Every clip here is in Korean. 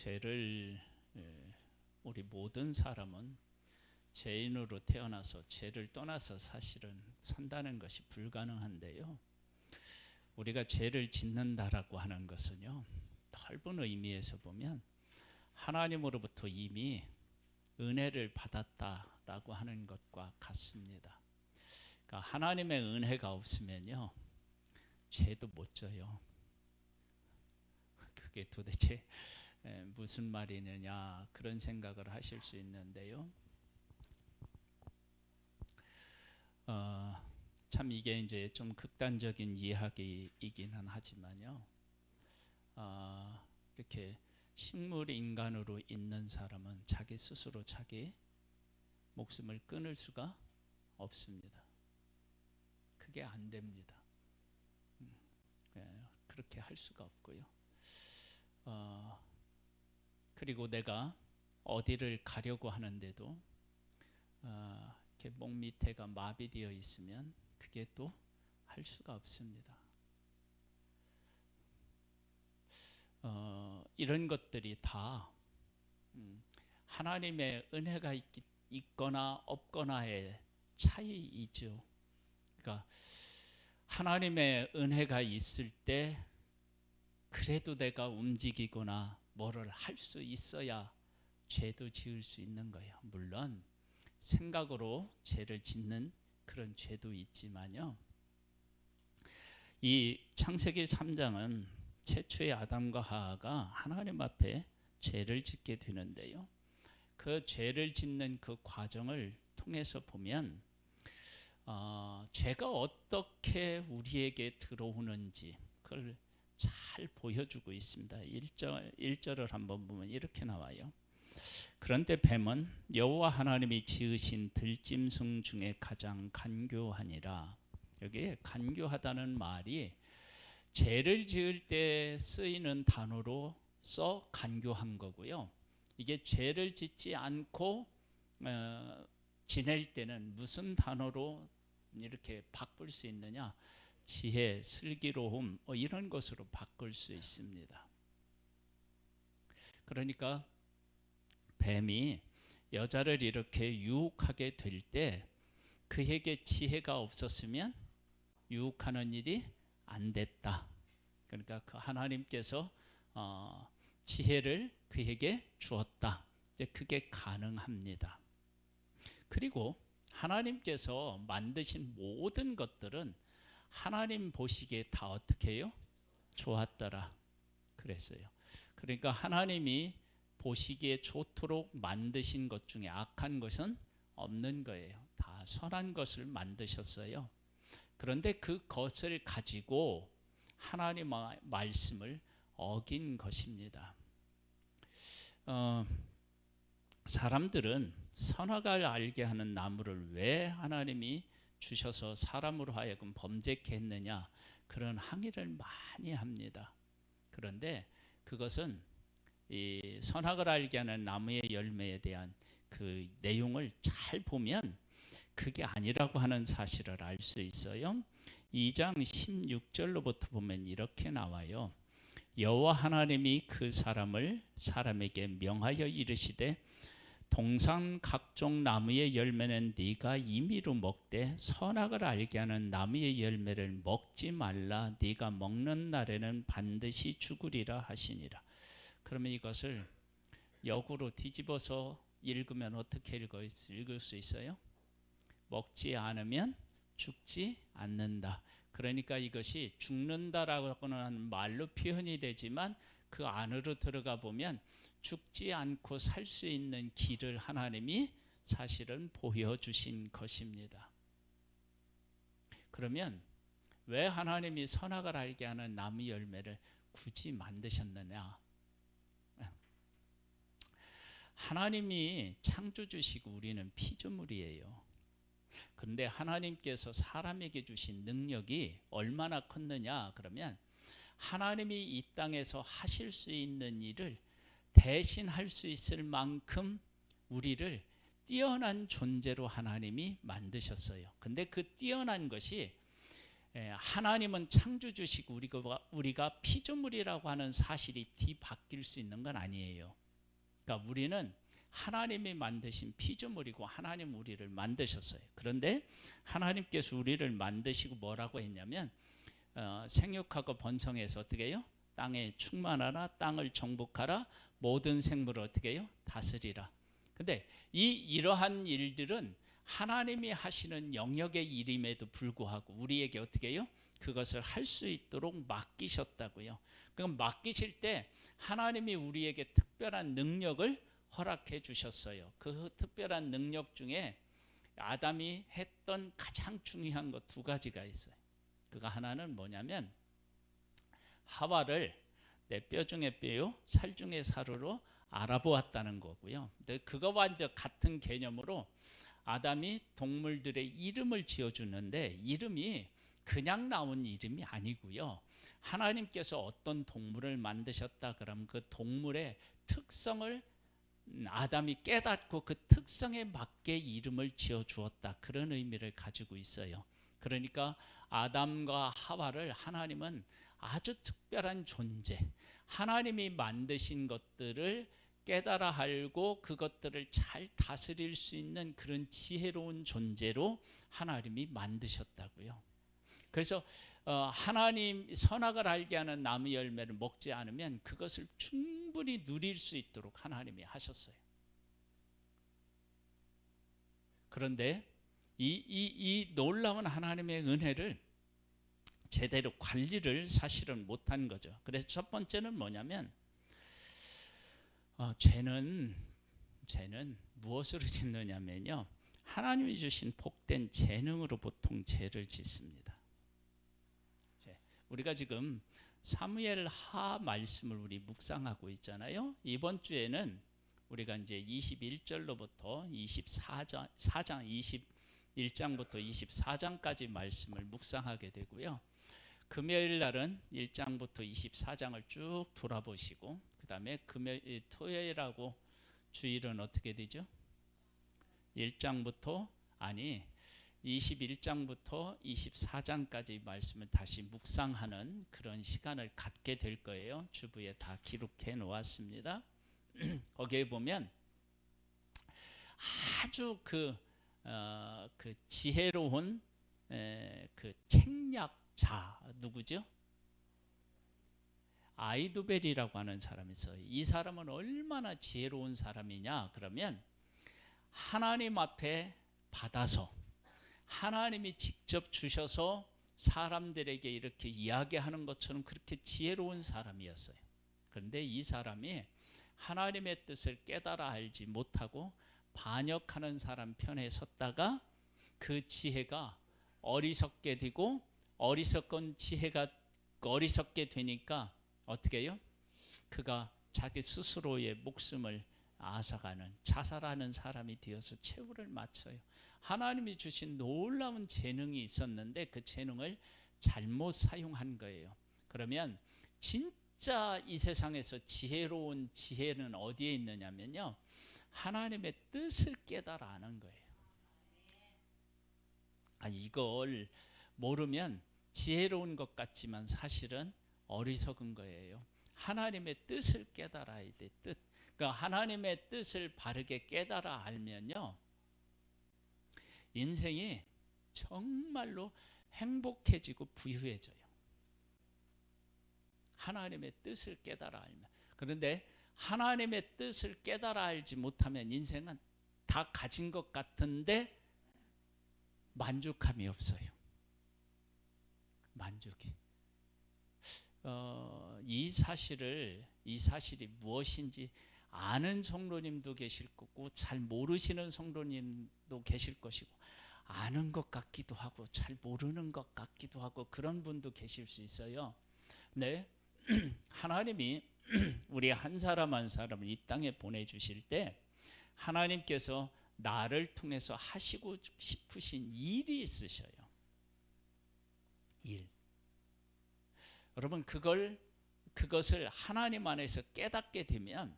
죄를 우리 모든 사람은 죄인으로 태어나서 죄를 떠나서 사실은 산다는 것이 불가능한데요. 우리가 죄를 짓는다라고 하는 것은요, 넓은 의미에서 보면 하나님으로부터 이미 은혜를 받았다라고 하는 것과 같습니다. 그러니까 하나님의 은혜가 없으면요, 죄도 못 져요. 그게 도대체 무슨 말이느냐, 그런 생각을 하실 수 있는데요. 참 이게 이제 좀 극단적인 이야기이기는 하지만요. 이렇게 식물 인간으로 있는 사람은 자기 스스로 자기 목숨을 끊을 수가 없습니다. 그게 안 됩니다. 그렇게 할 수가 없고요. 그리고 내가 어디를 가려고 하는데도 이렇게 목 밑에가 마비되어 있으면 그게 또 할 수가 없습니다. 이런 것들이 다 하나님의 은혜가 있거나 없거나의 차이이죠. 그러니까 하나님의 은혜가 있을 때 그래도 내가 움직이거나 뭐를 할 수 있어야 죄도 지을 수 있는 거예요. 물론 생각으로 죄를 짓는 그런 죄도 있지만요. 이 창세기 3장은 최초의 아담과 하와가 하나님 앞에 죄를 짓게 되는데요. 그 죄를 짓는 그 과정을 통해서 보면 죄가 어떻게 우리에게 들어오는지 그걸 잘 보여주고 있습니다. 1절을 한번 보면 이렇게 나와요. 그런데 뱀은 여호와 하나님이 지으신 들짐승 중에 가장 간교하니라. 여기에 간교하다는 말이 죄를 지을 때 쓰이는 단어로 써 간교한 거고요. 이게 죄를 짓지 않고 지낼 때는 무슨 단어로 이렇게 바꿀 수 있느냐? 지혜, 슬기로움 이런 것으로 바꿀 수 있습니다. 그러니까 뱀이 여자를 이렇게 유혹하게 될 때 그에게 지혜가 없었으면 유혹하는 일이 안 됐다. 그러니까 그 하나님께서 지혜를 그에게 주었다. 이제 그게 가능합니다. 그리고 하나님께서 만드신 모든 것들은 하나님 보시기에 다 어떻게 해요? 좋았더라 그랬어요. 그러니까 하나님이 보시기에 좋도록 만드신 것 중에 악한 것은 없는 거예요. 다 선한 것을 만드셨어요. 그런데 그것을 가지고 하나님의 말씀을 어긴 것입니다. 사람들은 선악을 알게 하는 나무를 왜 하나님이 주셔서 사람으로 하여금 범죄케 했느냐, 그런 항의를 많이 합니다. 그런데 그것은 이 선악을 알게 하는 나무의 열매에 대한 그 내용을 잘 보면 그게 아니라고 하는 사실을 알 수 있어요. 2장 16절로부터 보면 이렇게 나와요. 여호와 하나님이 그 사람에게 명하여 이르시되 동산 각종 나무의 열매는 네가 임의로 먹되 선악을 알게 하는 나무의 열매를 먹지 말라. 네가 먹는 날에는 반드시 죽으리라 하시니라. 그러면 이것을 역으로 뒤집어서 읽으면 어떻게 읽을 수 있어요? 먹지 않으면 죽지 않는다. 그러니까 이것이 죽는다라고 하는 말로 표현이 되지만 그 안으로 들어가 보면 죽지 않고 살 수 있는 길을 하나님이 사실은 보여주신 것입니다. 그러면 왜 하나님이 선악을 알게 하는 나무 열매를 굳이 만드셨느냐? 하나님이 창조주시고 우리는 피조물이에요. 그런데 하나님께서 사람에게 주신 능력이 얼마나 컸느냐? 그러면 하나님이 이 땅에서 하실 수 있는 일을 대신 할 수 있을 만큼 우리를 뛰어난 존재로 하나님이 만드셨어요. 근데 그 뛰어난 것이 하나님은 창조주시고 우리가 피조물이라고 하는 사실이 뒤바뀔 수 있는 건 아니에요. 그러니까 우리는 하나님이 만드신 피조물이고 하나님 우리를 만드셨어요. 그런데 하나님께서 우리를 만드시고 뭐라고 했냐면 생육하고 번성해서 어떻게 해요? 땅에 충만하라, 땅을 정복하라, 모든 생물을 어떻게 해요? 다스리라. 근데 이러한 일들은 하나님이 하시는 영역의 일임에도 불구하고 우리에게 어떻게 해요? 그것을 할 수 있도록 맡기셨다고요. 그럼 맡기실 때 하나님이 우리에게 특별한 능력을 허락해 주셨어요. 그 특별한 능력 중에 아담이 했던 가장 중요한 것 두 가지가 있어요. 그거 하나는 뭐냐면 하와를 내 뼈 중에 뼈요, 살 중에 살으로 알아보았다는 거고요. 근데 그거와 이제 같은 개념으로 아담이 동물들의 이름을 지어주는데 이름이 그냥 나온 이름이 아니고요. 하나님께서 어떤 동물을 만드셨다 그러면 그 동물의 특성을 아담이 깨닫고 그 특성에 맞게 이름을 지어주었다. 그런 의미를 가지고 있어요. 그러니까 아담과 하와를 하나님은 아주 특별한 존재, 하나님이 만드신 것들을 깨달아 알고 그것들을 잘 다스릴 수 있는 그런 지혜로운 존재로 하나님이 만드셨다고요. 그래서 하나님 선악을 알게 하는 나무 열매를 먹지 않으면 그것을 충분히 누릴 수 있도록 하나님이 하셨어요. 그런데 이 놀라운 하나님의 은혜를 제대로 관리를 사실은 못한 거죠. 그래서 첫 번째는 뭐냐면 죄는 무엇으로 짓느냐면요, 하나님이 주신 복된 재능으로 보통 죄를 짓습니다. 우리가 지금 사무엘 하 말씀을 우리 묵상하고 있잖아요. 이번 주에는 우리가 이제 21절로부터 21장부터 24장까지 말씀을 묵상하게 되고요. 금요일 날은 1장부터 24장을 쭉 돌아보시고 그 다음에 토요일하고 주일은 어떻게 되죠? 21장부터 24장까지 말씀을 다시 묵상하는 그런 시간을 갖게 될 거예요. 주부에 다 기록해 놓았습니다. 거기에 보면 아주 그 지혜로운 그 책략자 누구죠? 아이도벨이라고 하는 사람이 있어요. 이 사람은 얼마나 지혜로운 사람이냐 그러면 하나님 앞에 받아서 하나님이 직접 주셔서 사람들에게 이렇게 이야기하는 것처럼 그렇게 지혜로운 사람이었어요. 그런데 이 사람이 하나님의 뜻을 깨달아 알지 못하고 반역하는 사람 편에 섰다가 그 지혜가 어리석게 되고 어리석은 지혜가 어리석게 되니까 어떻게 해요? 그가 자기 스스로의 목숨을 앗아가는 자살하는 사람이 되어서 최후를 마쳐요. 하나님이 주신 놀라운 재능이 있었는데 그 재능을 잘못 사용한 거예요. 그러면 진짜 이 세상에서 지혜로운 지혜는 어디에 있느냐면요, 하나님의 뜻을 깨달아 아는 거예요. 이걸 모르면 지혜로운 것 같지만 사실은 어리석은 거예요. 하나님의 뜻을 깨달아야 돼. 뜻. 그러니까 하나님의 뜻을 바르게 깨달아 알면요, 인생이 정말로 행복해지고 부유해져요. 하나님의 뜻을 깨달아 알면. 그런데 하나님의 뜻을 깨달아 알지 못하면 인생은 다 가진 것 같은데 만족함이 없어요. 만족이. 이 사실이 무엇인지 아는 성도님도 계실 거고 잘 모르시는 성도님도 계실 것이고 아는 것 같기도 하고 잘 모르는 것 같기도 하고 그런 분도 계실 수 있어요. 네, 하나님이 우리 한 사람 한 사람을 이 땅에 보내주실 때 하나님께서 나를 통해서 하시고 싶으신 일이 있으셔요. 일. 여러분 그것을 하나님 안에서 깨닫게 되면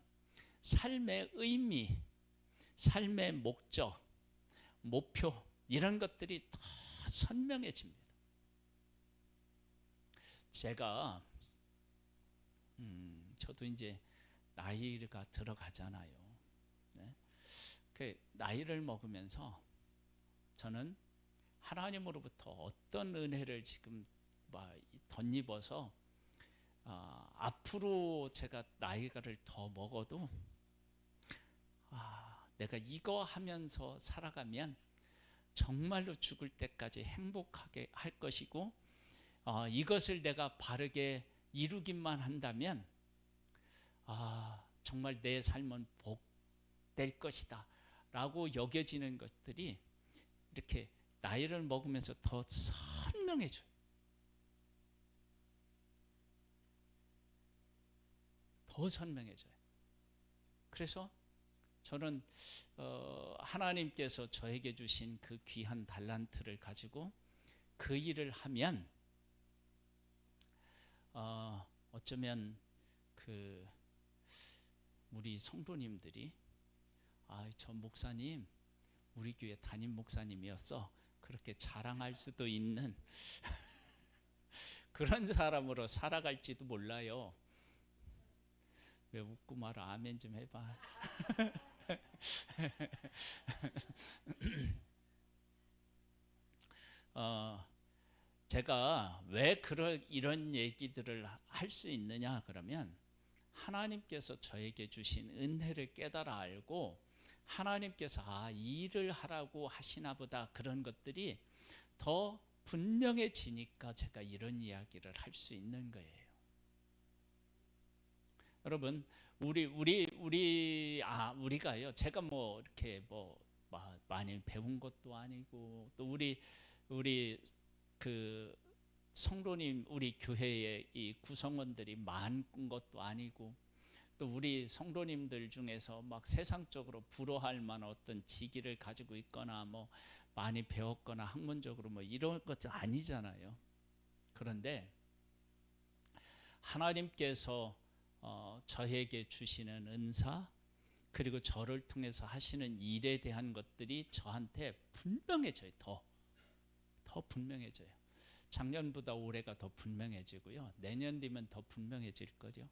삶의 의미, 삶의 목적, 목표 이런 것들이 더 선명해집니다. 제가 저도 이제 나이가 들어가잖아요. 네? 그 나이를 먹으면서 저는 하나님으로부터 어떤 은혜를 지금 덧입어서 앞으로 제가 나이가를 더 먹어도 내가 이거 하면서 살아가면 정말로 죽을 때까지 행복하게 할 것이고 이것을 내가 바르게 이루기만 한다면 정말 내 삶은 복될 것이다 라고 여겨지는 것들이 이렇게 나이를 먹으면서 더 선명해져요. 더 선명해져요. 그래서 저는 하나님께서 저에게 주신 그 귀한 달란트를 가지고 그 일을 하면 어쩌면 그 우리 성도님들이 저 목사님 우리 교회 담임 목사님이었어 그렇게 자랑할 수도 있는 그런 사람으로 살아갈지도 몰라요. 왜 웃고 말아? 아멘 좀 해봐. 제가 왜 이런 얘기들을 할 수 있느냐 그러면 하나님께서 저에게 주신 은혜를 깨달아 알고 하나님께서 이 일을 하라고 하시나 보다 그런 것들이 더 분명해지니까 제가 이런 이야기를 할 수 있는 거예요. 여러분 우리가요. 제가 뭐 이렇게 많이 배운 것도 아니고 또 우리 그 성도님 우리 교회의 이 구성원들이 많은 것도 아니고 또 우리 성도님들 중에서 막 세상적으로 부러워할 만한 어떤 직위를 가지고 있거나 뭐 많이 배웠거나 학문적으로 뭐 이런 것도 아니잖아요. 그런데 하나님께서 저에게 주시는 은사 그리고 저를 통해서 하시는 일에 대한 것들이 저한테 분명해져요. 더 분명해져요. 작년보다 올해가 더 분명해지고요. 내년 뒤면 더 분명해질 거죠.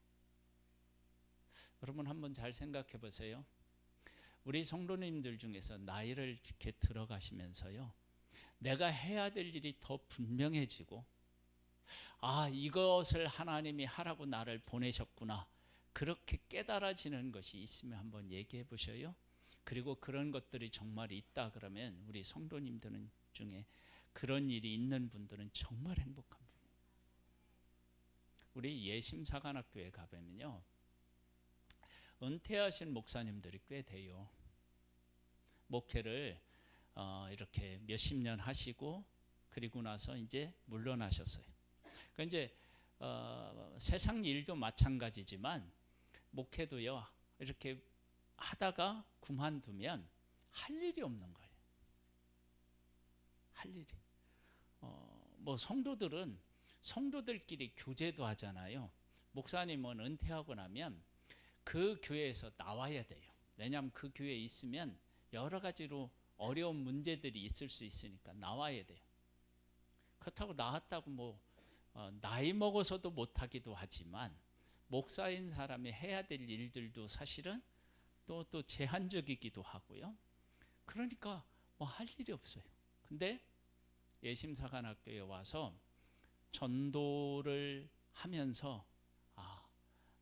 여러분 한번 잘 생각해 보세요. 우리 성도님들 중에서 나이를 이렇게 들어가시면서요. 내가 해야 될 일이 더 분명해지고 이것을 하나님이 하라고 나를 보내셨구나. 그렇게 깨달아지는 것이 있으면 한번 얘기해 보셔요. 그리고 그런 것들이 정말 있다 그러면 우리 성도님들 중에 그런 일이 있는 분들은 정말 행복합니다. 우리 예심사관학교에 가보면요. 은퇴하신 목사님들이 꽤 돼요. 목회를 이렇게 몇십 년 하시고 그리고 나서 이제 물러나셨어요. 그러니까 이제 세상 일도 마찬가지지만 목회도요. 이렇게 하다가 그만두면 할 일이 없는 거예요. 할 일이. 뭐 성도들끼리 교제도 하잖아요. 목사님은 은퇴하고 나면 그 교회에서 나와야 돼요. 왜냐하면 그 교회에 있으면 여러 가지로 어려운 문제들이 있을 수 있으니까 나와야 돼요. 그렇다고 나왔다고 나이 먹어서도 못하기도 하지만 목사인 사람이 해야 될 일들도 사실은 또 제한적이기도 하고요. 그러니까 할 일이 없어요. 근데 예심사관학교에 와서 전도를 하면서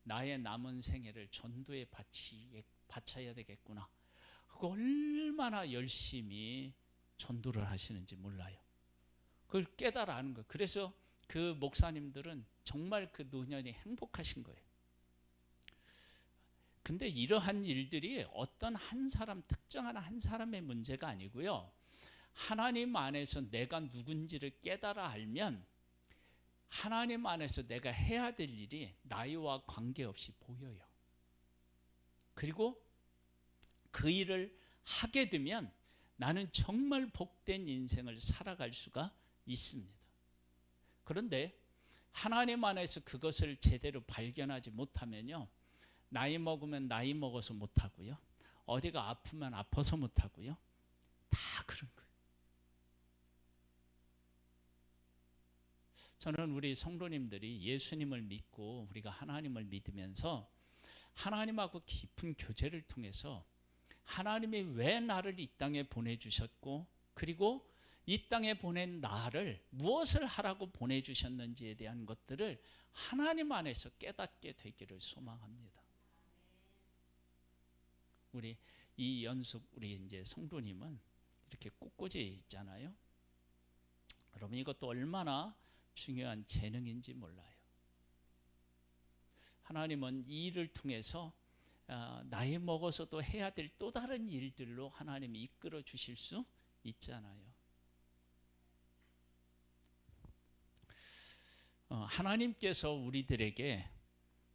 나의 남은 생애를 전도에 바쳐야 되겠구나. 그거 얼마나 열심히 전도를 하시는지 몰라요. 그걸 깨달아 아는 거예요. 그래서 그 목사님들은 정말 그 노년이 행복하신 거예요. 근데 이러한 일들이 어떤 특정한 한 사람의 문제가 아니고요. 하나님 안에서 내가 누군지를 깨달아 알면 하나님 안에서 내가 해야 될 일이 나이와 관계없이 보여요. 그리고 그 일을 하게 되면 나는 정말 복된 인생을 살아갈 수가 있습니다. 그런데 하나님 안에서 그것을 제대로 발견하지 못하면요. 나이 먹으면 나이 먹어서 못하고요. 어디가 아프면 아파서 못하고요. 다 그런 거예요. 저는 우리 성도님들이 예수님을 믿고 우리가 하나님을 믿으면서 하나님하고 깊은 교제를 통해서 하나님이 왜 나를 이 땅에 보내주셨고, 그리고 이 땅에 보낸 나를 무엇을 하라고 보내주셨는지에 대한 것들을 하나님 안에서 깨닫게 되기를 소망합니다. 우리 이연숙 우리 이제 성도님은 이렇게 꿋꿋이 있잖아요. 여러분, 이것도 얼마나 중요한 재능인지 몰라요. 하나님은 이 일을 통해서 나이 먹어서도 해야 될 또 다른 일들로 하나님이 이끌어 주실 수 있잖아요. 하나님께서 우리들에게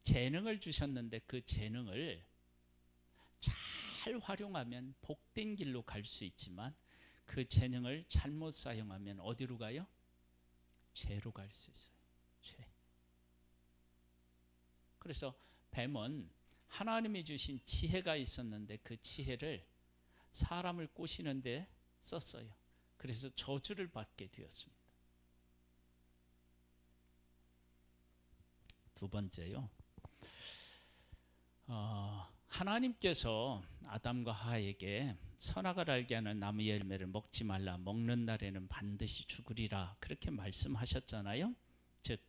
재능을 주셨는데 그 재능을 잘 활용하면 복된 길로 갈 수 있지만, 그 재능을 잘못 사용하면 어디로 가요? 죄로 갈 수 있어요. 죄. 그래서 뱀은 하나님이 주신 지혜가 있었는데 그 지혜를 사람을 꼬시는 데 썼어요. 그래서 저주를 받게 되었습니다. 두 번째요. 하나님께서 아담과 하와에게 선악을 알게 하는 나무의 열매를 먹지 말라, 먹는 날에는 반드시 죽으리라, 그렇게 말씀하셨잖아요. 즉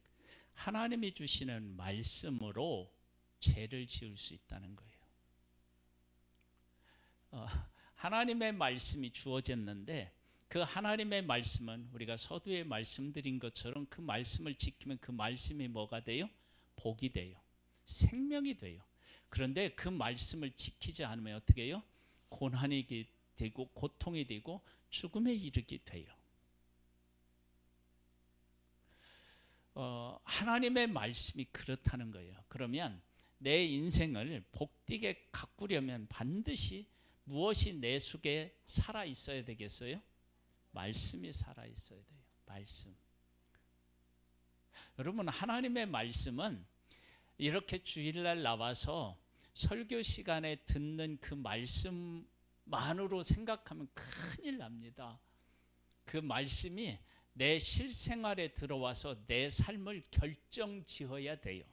하나님이 주시는 말씀으로 죄를 지을 수 있다는 거예요. 하나님의 말씀이 주어졌는데 그 하나님의 말씀은 우리가 서두에 말씀드린 것처럼 그 말씀을 지키면 그 말씀이 뭐가 돼요? 복이 돼요. 생명이 돼요. 그런데 그 말씀을 지키지 않으면 어떻게 해요? 고난이 되고 고통이 되고 죽음에 이르게 돼요. 하나님의 말씀이 그렇다는 거예요. 그러면 내 인생을 복되게 가꾸려면 반드시 무엇이 내 속에 살아 있어야 되겠어요? 말씀이 살아 있어야 돼요. 말씀. 여러분, 하나님의 말씀은 이렇게 주일날 나와서 설교 시간에 듣는 그 말씀만으로 생각하면 큰일 납니다. 그 말씀이 내 실생활에 들어와서 내 삶을 결정지어야 돼요.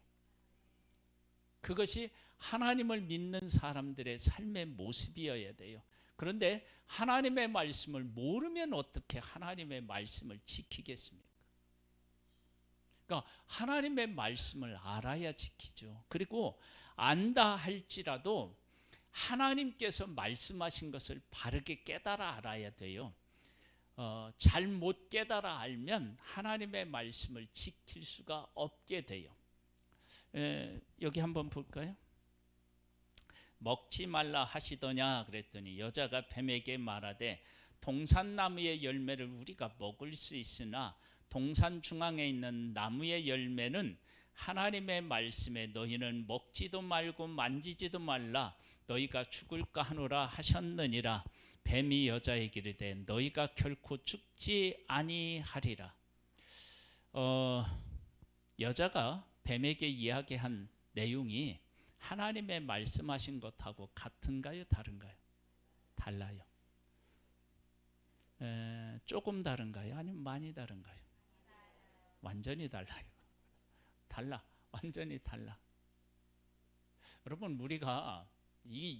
그것이 하나님을 믿는 사람들의 삶의 모습이어야 돼요. 그런데 하나님의 말씀을 모르면 어떻게 하나님의 말씀을 지키겠습니까? 그러니까 하나님의 말씀을 알아야 지키죠. 그리고 안다 할지라도 하나님께서 말씀하신 것을 바르게 깨달아 알아야 돼요. 잘못 깨달아 알면 하나님의 말씀을 지킬 수가 없게 돼요. 여기 한번 볼까요? 먹지 말라 하시더냐 그랬더니 여자가 뱀에게 말하되 동산나무의 열매를 우리가 먹을 수 있으나 동산 중앙에 있는 나무의 열매는 하나님의 말씀에 너희는 먹지도 말고 만지지도 말라 너희가 죽을까 하노라 하셨느니라. 뱀이 여자에게 이르되 너희가 결코 죽지 아니하리라. 여자가 뱀에게 이야기한 내용이 하나님의 말씀하신 것하고 같은가요? 다른가요? 달라요. 조금 다른가요? 아니면 많이 다른가요? 완전히 달라요. 달라. 완전히 달라. 여러분, 우리가 이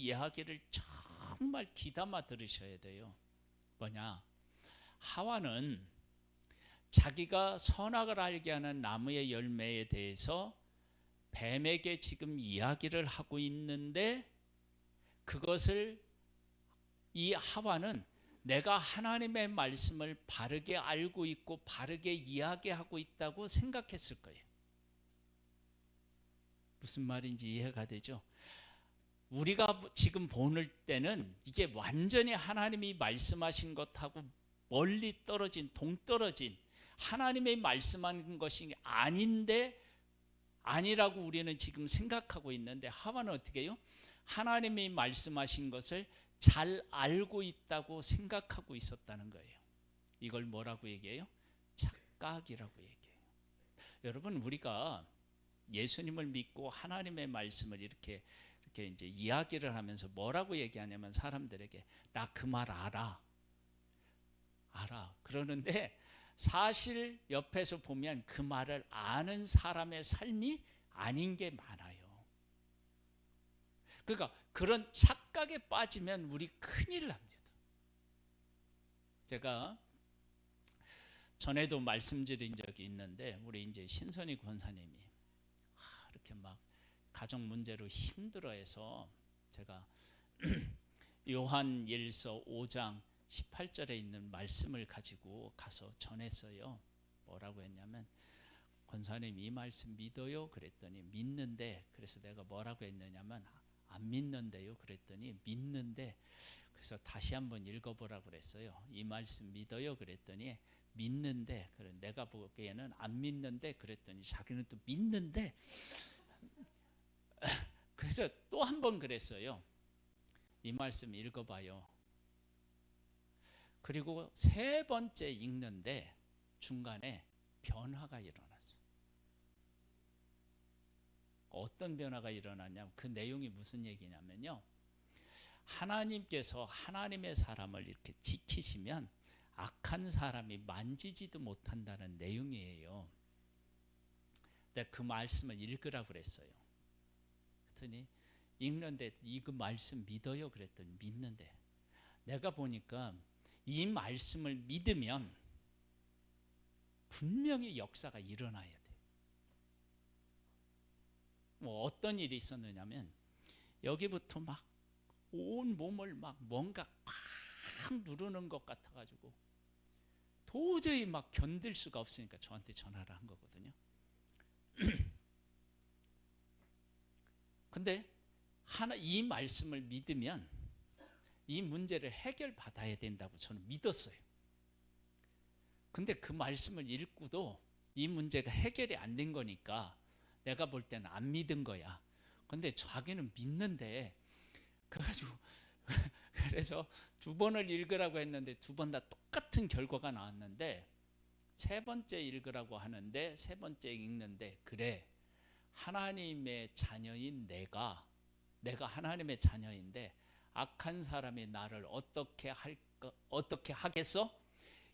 이야기를 정말 귀담아 들으셔야 돼요. 뭐냐? 하와는 자기가 선악을 알게 하는 나무의 열매에 대해서 뱀에게 지금 이야기를 하고 있는데, 그것을 이 하와는 내가 하나님의 말씀을 바르게 알고 있고 바르게 이야기하고 있다고 생각했을 거예요. 무슨 말인지 이해가 되죠? 우리가 지금 보는 때는 이게 완전히 하나님이 말씀하신 것하고 멀리 떨어진, 동떨어진 하나님의 말씀한 것이 아닌데 아니라고 우리는 지금 생각하고 있는데, 하와는 어떻게 해요? 하나님이 말씀하신 것을 잘 알고 있다고 생각하고 있었다는 거예요. 이걸 뭐라고 얘기해요? 착각이라고 얘기해요. 여러분, 우리가 예수님을 믿고 하나님의 말씀을 이렇게 이제 이야기를 하면서 뭐라고 얘기하냐면 사람들에게 나 그 말 알아. 그러는데 사실 옆에서 보면 그 말을 아는 사람의 삶이 아닌 게 많아요. 그러니까 그런 착각에 빠지면 우리 큰일 납니다. 제가 전에도 말씀드린 적이 있는데 우리 이제 신선희 권사님이 이렇게 막 가정 문제로 힘들어해서 제가 요한일서 5장 18절에 있는 말씀을 가지고 가서 전했어요. 뭐라고 했냐면 권사님 이 말씀 믿어요? 그랬더니 믿는데, 그래서 내가 뭐라고 했느냐면 안 믿는데요? 그랬더니 믿는데, 그래서 다시 한번 읽어보라고 그랬어요. 이 말씀 믿어요? 그랬더니 믿는데, 그래 내가 보기에는 안 믿는데, 그랬더니 자기는 또 믿는데, 그래서 또 한 번 그랬어요. 이 말씀 읽어봐요. 그리고 세 번째 읽는데 중간에 변화가 일어났어요. 어떤 변화가 일어났냐면 그 내용이 무슨 얘기냐면요. 하나님께서 하나님의 사람을 이렇게 지키시면 악한 사람이 만지지도 못한다는 내용이에요. 근데 그 말씀을 읽으라고 그랬어요. 그랬더니 읽는데 이 그 말씀 믿어요? 그랬더니 믿는데, 내가 보니까 이 말씀을 믿으면 분명히 역사가 일어나야 돼. 뭐 어떤 일이 있었느냐면 여기부터 막 온 몸을 막 뭔가 팍 누르는 것 같아가지고 도저히 막 견딜 수가 없으니까 저한테 전화를 한 거거든요. 근데 이 말씀을 믿으면 이 문제를 해결받아야 된다고 저는 믿었어요. 근데 그 말씀을 읽고도 이 문제가 해결이 안 된 거니까 내가 볼 때는 안 믿은 거야. 근데 자기는 믿는데, 그래가지고 그래서 두 번을 읽으라고 했는데 두 번 다 똑같은 결과가 나왔는데, 세 번째 읽으라고 하는데 세 번째 읽는데, 그래 하나님의 자녀인 내가 하나님의 자녀인데 악한 사람이 나를 어떻게 하겠어?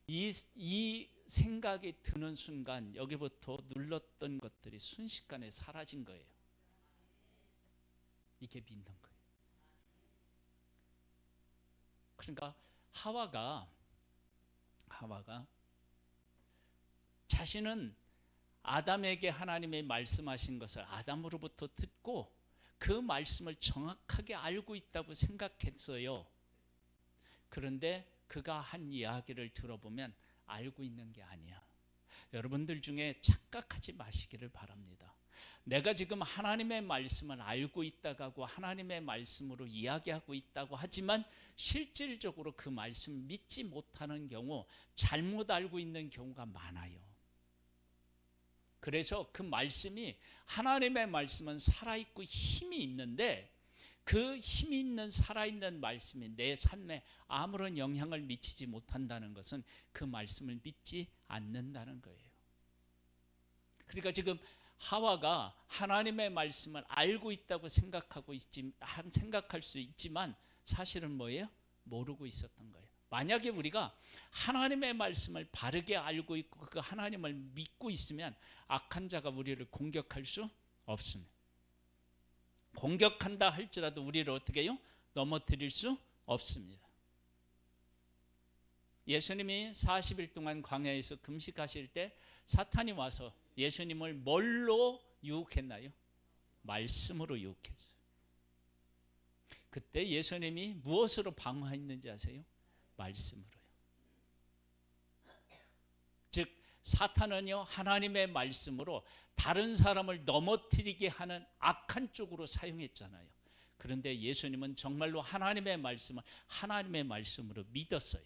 이 생각이 드는 순간 여기부터 눌렀던 것들이 순식간에 사라진 거예요. 이게 믿는 거예요. 그러니까 하와가 자신은 아담에게 하나님의 말씀하신 것을 아담으로부터 듣고 그 말씀을 정확하게 알고 있다고 생각했어요. 그런데 그가 한 이야기를 들어보면 알고 있는 게 아니야. 여러분들 중에 착각하지 마시기를 바랍니다. 내가 지금 하나님의 말씀을 알고 있다고 하나님의 말씀으로 이야기하고 있다고 하지만 실질적으로 그 말씀을 믿지 못하는 경우, 잘못 알고 있는 경우가 많아요. 그래서 그 말씀이, 하나님의 말씀은 살아있고 힘이 있는데 그 힘이 있는 살아있는 말씀이 내 삶에 아무런 영향을 미치지 못한다는 것은 그 말씀을 믿지 않는다는 거예요. 그러니까 지금 하와가 하나님의 말씀을 알고 있다고 생각할 수 있지만 사실은 뭐예요? 모르고 있었던 거예요. 만약에 우리가 하나님의 말씀을 바르게 알고 있고 그 하나님을 믿고 있으면 악한 자가 우리를 공격할 수 없습니다. 공격한다 할지라도 우리를 어떻게 해요? 넘어뜨릴 수 없습니다. 예수님이 40일 동안 광야에서 금식하실 때 사탄이 와서 예수님을 뭘로 유혹했나요? 말씀으로 유혹했어요. 그때 예수님이 무엇으로 방어했는지 아세요? 말씀으로요. 즉 사탄은요, 하나님의 말씀으로 다른 사람을 넘어뜨리게 하는 악한 쪽으로 사용했잖아요. 그런데 예수님은 정말로 하나님의 말씀을 하나님의 말씀으로 믿었어요.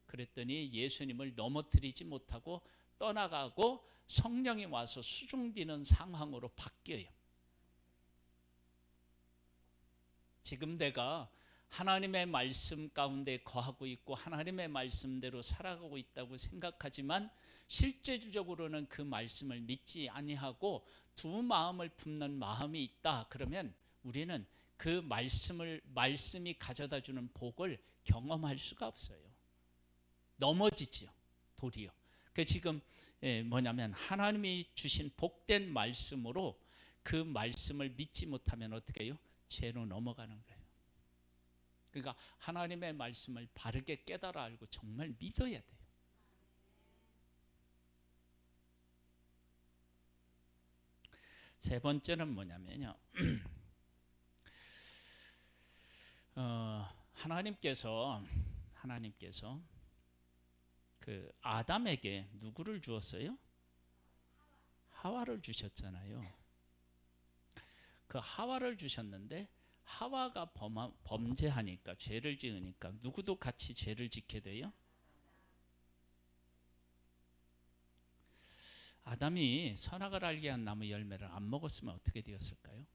그랬더니 예수님을 넘어뜨리지 못하고 떠나가고 성령이 와서 수중되는 상황으로 바뀌어요. 지금 내가 하나님의 말씀 가운데 거하고 있고 하나님의 말씀대로 살아가고 있다고 생각하지만 실제적으로는 그 말씀을 믿지 아니하고 두 마음을 품는 마음이 있다. 그러면 우리는 그 말씀이 가져다 주는 복을 경험할 수가 없어요. 넘어지죠. 도리어 그 지금 뭐냐면 하나님이 주신 복된 말씀으로 그 말씀을 믿지 못하면 어떻게 해요? 죄로 넘어가는 거예요. 그러니까 하나님의 말씀을 바르게 깨달아 알고 정말 믿어야 돼요. 세 번째는 뭐냐면요. 하나님께서 그 아담에게 누구를 주었어요? 하와를 주셨잖아요. 그 하와를 주셨는데 하와가 범죄하니까, 죄를 지으니까 누구도 같이 죄를 짓게 돼요? 아담이 선악을 알게 한 나무 열매를 안 먹었으면 어떻게 되었을까요?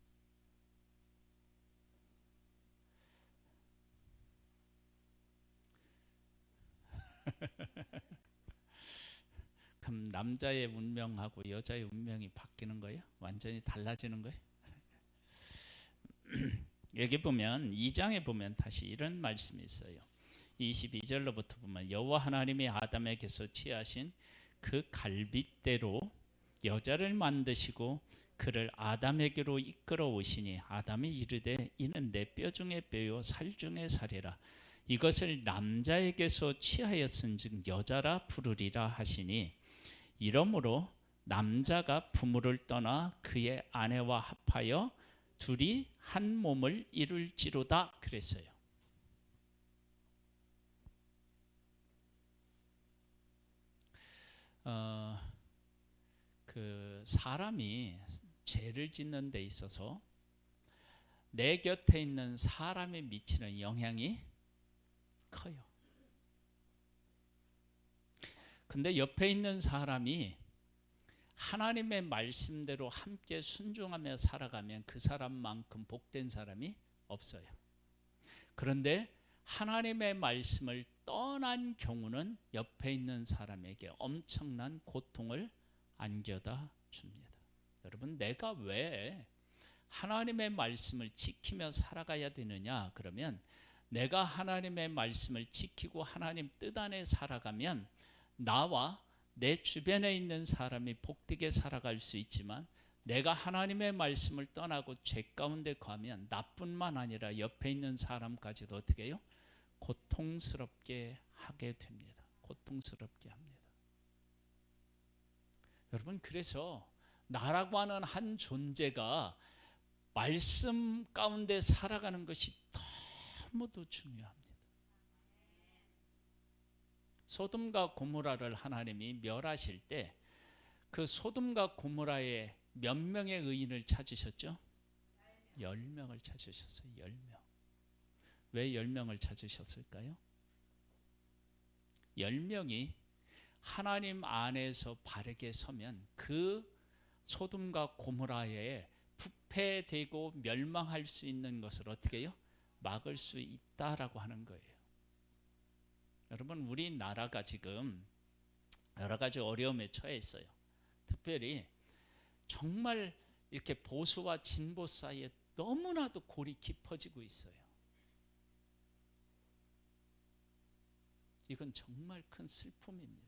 그럼 남자의 운명하고 여자의 운명이 바뀌는 거예요? 완전히 달라지는 거예요? 여기 보면 2장에 보면 다시 이런 말씀이 있어요. 22절로부터 보면 여호와 하나님이 아담에게서 취하신 그 갈빗대로 여자를 만드시고 그를 아담에게로 이끌어 오시니 아담이 이르되 이는 내 뼈 중에 뼈요 살 중에 살이라. 이것을 남자에게서 취하였은즉 여자라 부르리라 하시니, 이러므로 남자가 부모를 떠나 그의 아내와 합하여 둘이 한 몸을 이룰지로다 그랬어요. 그 사람이 죄를 짓는 데 있어서 내 곁에 있는 사람이 미치는 영향이 커요. 근데 옆에 있는 사람이 하나님의 말씀대로 함께 순종하며 살아가면 그 사람만큼 복된 사람이 없어요. 그런데 하나님의 말씀을 떠난 경우는 옆에 있는 사람에게 엄청난 고통을 안겨다 줍니다. 여러분, 내가 왜 하나님의 말씀을 지키며 살아가야 되느냐? 그러면 내가 하나님의 말씀을 지키고 하나님 뜻 안에 살아가면 나와 내 주변에 있는 사람이 복되게 살아갈 수 있지만, 내가 하나님의 말씀을 떠나고 죄 가운데 거하면 나뿐만 아니라 옆에 있는 사람까지도 어떻게 해요? 고통스럽게 하게 됩니다. 고통스럽게 합니다. 여러분, 그래서 나라고 하는 한 존재가 말씀 가운데 살아가는 것이 너무도 중요합니다. 소돔과 고모라를 하나님이 멸하실 때 그 소돔과 고모라에 몇 명의 의인을 찾으셨죠? 10명을 찾으셨어요. 10명. 왜 10명을 찾으셨을까요? 10명이 하나님 안에서 바르게 서면 그 소돔과 고모라에 부패되고 멸망할 수 있는 것을 어떻게 해요? 막을 수 있다라고 하는 거예요. 여러분, 우리나라가 지금 여러 가지 어려움에 처해 있어요. 특별히 정말 이렇게 보수와 진보 사이에 너무나도 골이 깊어지고 있어요. 이건 정말 큰 슬픔입니다.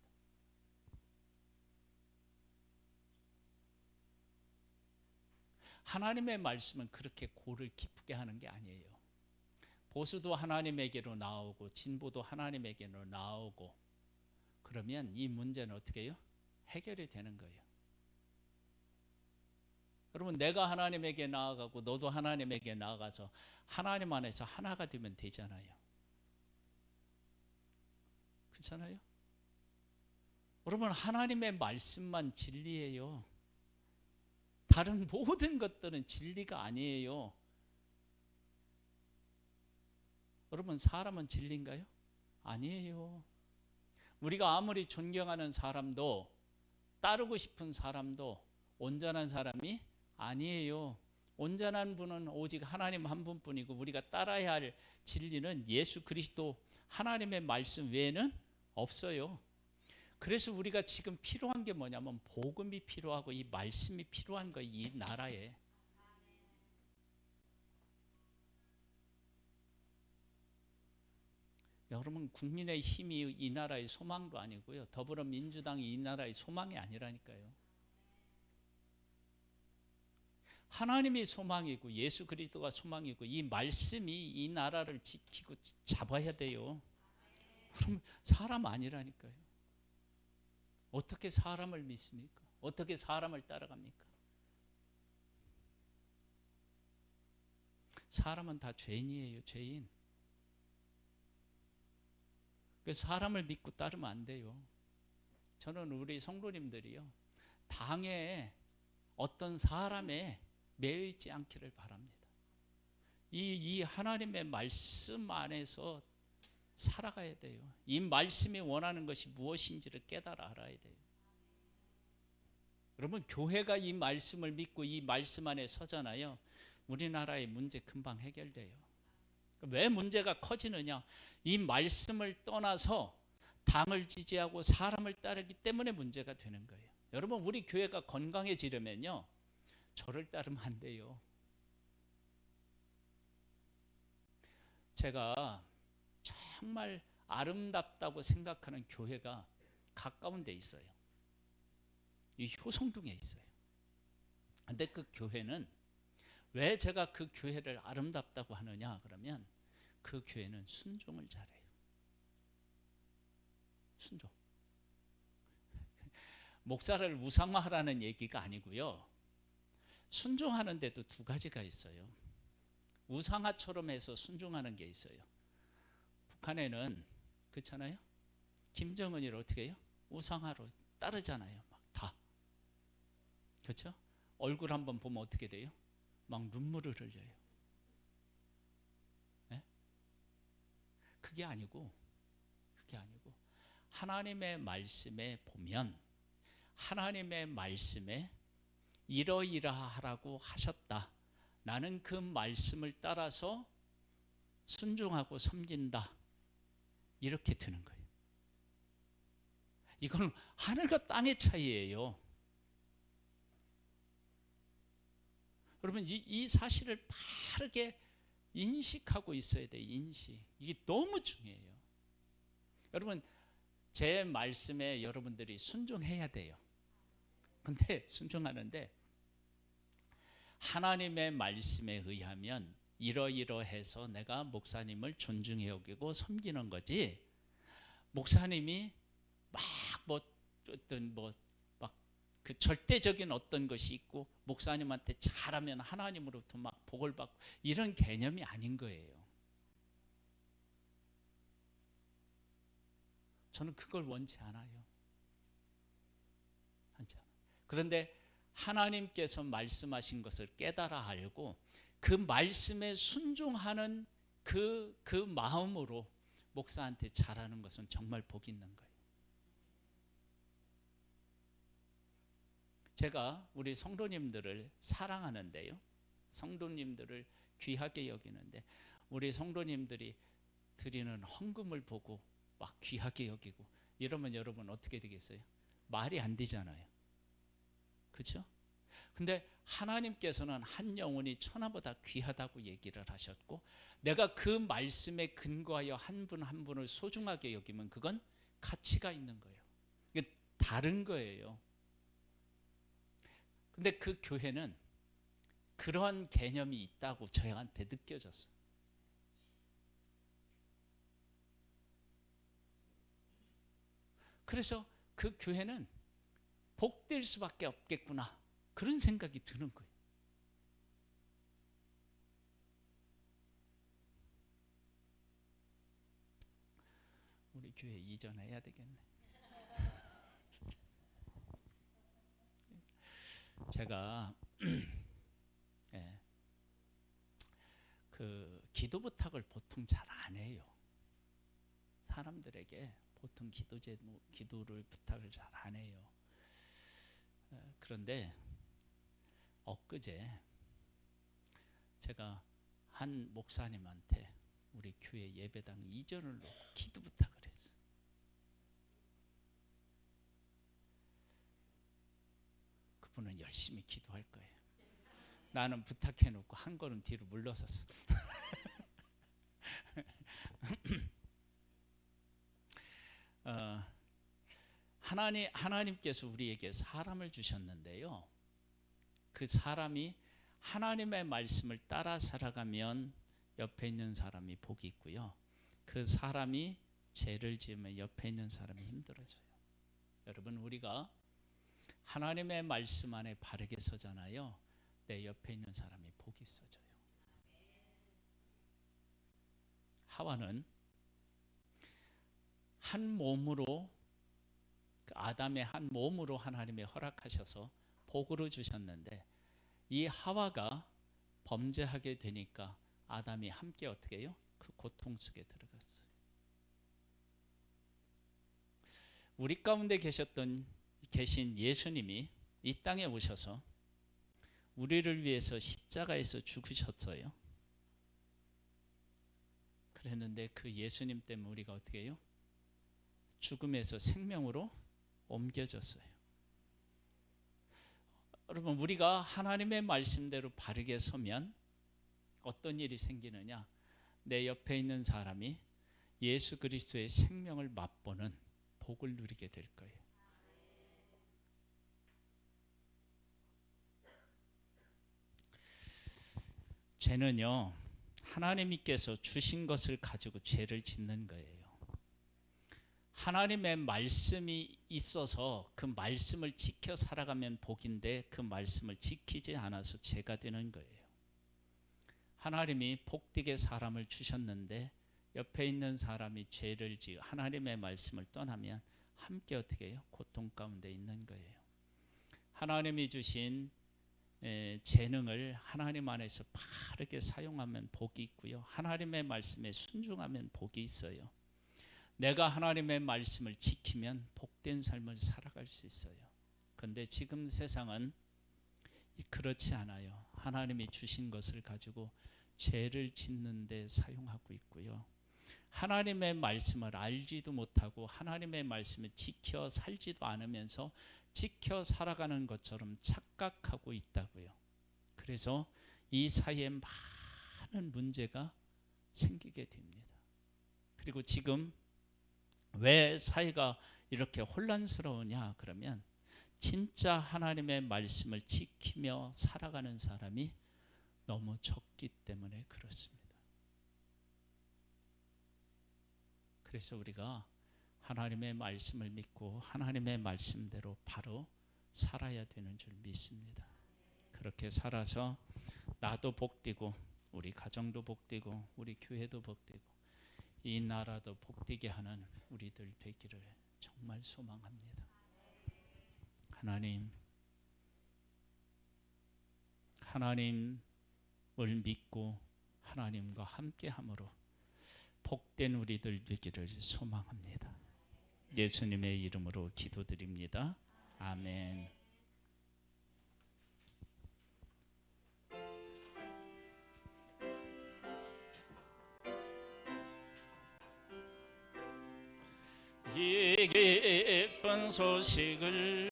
하나님의 말씀은 그렇게 골을 깊게 하는 게 아니에요. 보수도 하나님에게로 나오고 진보도 하나님에게로 나오고 그러면 이 문제는 어떻게 해요? 해결이 되는 거예요. 여러분, 내가 하나님에게 나아가고 너도 하나님에게 나아가서 하나님 안에서 하나가 되면 되잖아요. 그렇잖아요? 여러분, 하나님의 말씀만 진리예요. 다른 모든 것들은 진리가 아니에요. 여러분, 사람은 진리인가요? 아니에요. 우리가 아무리 존경하는 사람도, 따르고 싶은 사람도 온전한 사람이 아니에요. 온전한 분은 오직 하나님 한 분뿐이고 우리가 따라야 할 진리는 예수 그리스도 하나님의 말씀 외에는 없어요. 그래서 우리가 지금 필요한 게 뭐냐면 복음이 필요하고 이 말씀이 필요한 거예요. 이 나라에. 여러분, 국민의힘이 이 나라의 소망도 아니고요, 더불어민주당이 이 나라의 소망이 아니라니까요. 하나님이 소망이고 예수 그리스도가 소망이고 이 말씀이 이 나라를 지키고 잡아야 돼요. 그럼 사람 아니라니까요. 어떻게 사람을 믿습니까? 어떻게 사람을 따라갑니까? 사람은 다 죄인이에요, 죄인. 그래서 사람을 믿고 따르면 안 돼요. 저는 우리 성도님들이요, 당에 어떤 사람에 매여 있지 않기를 바랍니다. 이 하나님의 말씀 안에서 살아가야 돼요. 이 말씀이 원하는 것이 무엇인지를 깨달아 알아야 돼요. 여러분, 교회가 이 말씀을 믿고 이 말씀 안에 서잖아요. 우리나라의 문제 금방 해결돼요. 왜 문제가 커지느냐? 이 말씀을 떠나서 당을 지지하고 사람을 따르기 때문에 문제가 되는 거예요. 여러분, 우리 교회가 건강해지려면요, 저를 따르면 안 돼요. 제가 정말 아름답다고 생각하는 교회가 가까운 데 있어요. 이 효성동에 있어요. 근데 그 교회는, 왜 제가 그 교회를 아름답다고 하느냐 그러면, 그 교회는 순종을 잘해요. 순종. 목사를 우상화하라는 얘기가 아니고요, 순종하는 데도 두 가지가 있어요. 우상화처럼 해서 순종하는 게 있어요. 북한에는 그렇잖아요. 김정은이를 어떻게 해요? 우상화로 따르잖아요. 막 다. 그렇죠? 얼굴 한번 보면 어떻게 돼요? 막 눈물을 흘려요. 네? 그게 아니고 하나님의 말씀에 보면, 하나님의 말씀에 이러이러하라고 하셨다, 나는 그 말씀을 따라서 순종하고 섬긴다, 이렇게 되는 거예요. 이건 하늘과 땅의 차이예요. 여러분, 이 사실을 바르게 인식하고 있어야 돼요. 인식. 이게 너무 중요해요. 여러분, 제 말씀에 여러분들이 순종해야 돼요. 근데 순종하는데, 하나님의 말씀에 의하면 이러이러해서 내가 목사님을 존중해 여기고 섬기는 거지, 목사님이 막 어떤 막 그 절대적인 어떤 것이 있고 목사님한테 잘하면 하나님으로부터 막 복을 받고 이런 개념이 아닌 거예요. 저는 그걸 원치 않아요. 그런데 하나님께서 말씀하신 것을 깨달아 알고 그 말씀에 순종하는 그 마음으로 목사한테 잘하는 것은 정말 복 있는 거예요. 제가 우리 성도님들을 사랑하는데요, 성도님들을 귀하게 여기는데, 우리 성도님들이 드리는 헌금을 보고 막 귀하게 여기고 이러면 여러분 어떻게 되겠어요? 말이 안 되잖아요. 그렇죠? 근데 하나님께서는 한 영혼이 천하보다 귀하다고 얘기를 하셨고, 내가 그 말씀에 근거하여 한 분 한 분을 소중하게 여기면 그건 가치가 있는 거예요. 이게 다른 거예요. 근데 그 교회는 그런 개념이 있다고 저한테 느껴졌어요. 그래서 그 교회는 복될 수밖에 없겠구나, 그런 생각이 드는 거예요. 우리 교회 이전해야 되겠네. 제가 예, 그 기도 부탁을 보통 잘 안 해요. 사람들에게 보통 기도를 부탁을 잘 안 해요. 그런데 엊그제 제가 한 목사님한테 우리 교회 예배당 이전을 놓고 기도 부탁을 했어요. 그분은 열심히 기도할 거예요. 나는 부탁해놓고 한 걸음 뒤로 물러섰어. 하나님께서 우리에게 사람을 주셨는데요. 그 사람이 하나님의 말씀을 따라 살아가면 옆에 있는 사람이 복이 있고요. 그 사람이 죄를 지으면 옆에 있는 사람이 힘들어져요. 여러분, 우리가 하나님의 말씀 안에 바르게 서잖아요. 내 옆에 있는 사람이 복이 있어져요. 하와는 한 몸으로, 아담의 한 몸으로 하나님이 허락하셔서 복으로 주셨는데, 이 하와가 범죄하게 되니까 아담이 함께 어떻게 해요? 그 고통 속에 들어갔어요. 우리 가운데 계신 예수님이 이 땅에 오셔서 우리를 위해서 십자가에서 죽으셨어요. 그랬는데 그 예수님 때문에 우리가 어떻게 해요? 죽음에서 생명으로 옮겨졌어요. 여러분, 우리가 하나님의 말씀대로 바르게 서면 어떤 일이 생기느냐? 내 옆에 있는 사람이 예수 그리스도의 생명을 맛보는 복을 누리게 될 거예요. 죄는요, 하나님께서 주신 것을 가지고 죄를 짓는 거예요. 하나님의 말씀이 있어서 그 말씀을 지켜 살아가면 복인데 그 말씀을 지키지 않아서 죄가 되는 거예요. 하나님이 복되게 사람을 주셨는데 옆에 있는 사람이 죄를 지어 하나님의 말씀을 떠나면 함께 어떻게 해요? 고통 가운데 있는 거예요. 하나님이 주신 재능을 하나님 안에서 바르게 사용하면 복이 있고요. 하나님의 말씀에 순종하면 복이 있어요. 내가 하나님의 말씀을 지키면 복된 삶을 살아갈 수 있어요. 그런데 지금 세상은 그렇지 않아요. 하나님이 주신 것을 가지고 죄를 짓는 데 사용하고 있고요. 하나님의 말씀을 알지도 못하고 하나님의 말씀을 지켜 살지도 않으면서 지켜 살아가는 것처럼 착각하고 있다고요. 그래서 이 사이에 많은 문제가 생기게 됩니다. 그리고 지금 왜 사회가 이렇게 혼란스러우냐 그러면 진짜 하나님의 말씀을 지키며 살아가는 사람이 너무 적기 때문에 그렇습니다. 그래서 우리가 하나님의 말씀을 믿고 하나님의 말씀대로 바로 살아야 되는 줄 믿습니다. 그렇게 살아서 나도 복되고 우리 가정도 복되고 우리 교회도 복되고 이 나라도 복되게 하는 우리들 되기를 정말 소망합니다. 하나님을 믿고 하나님과 함께함으로 복된 우리들 되기를 소망합니다. 예수님의 이름으로 기도드립니다. 아멘. 이 기쁜 소식을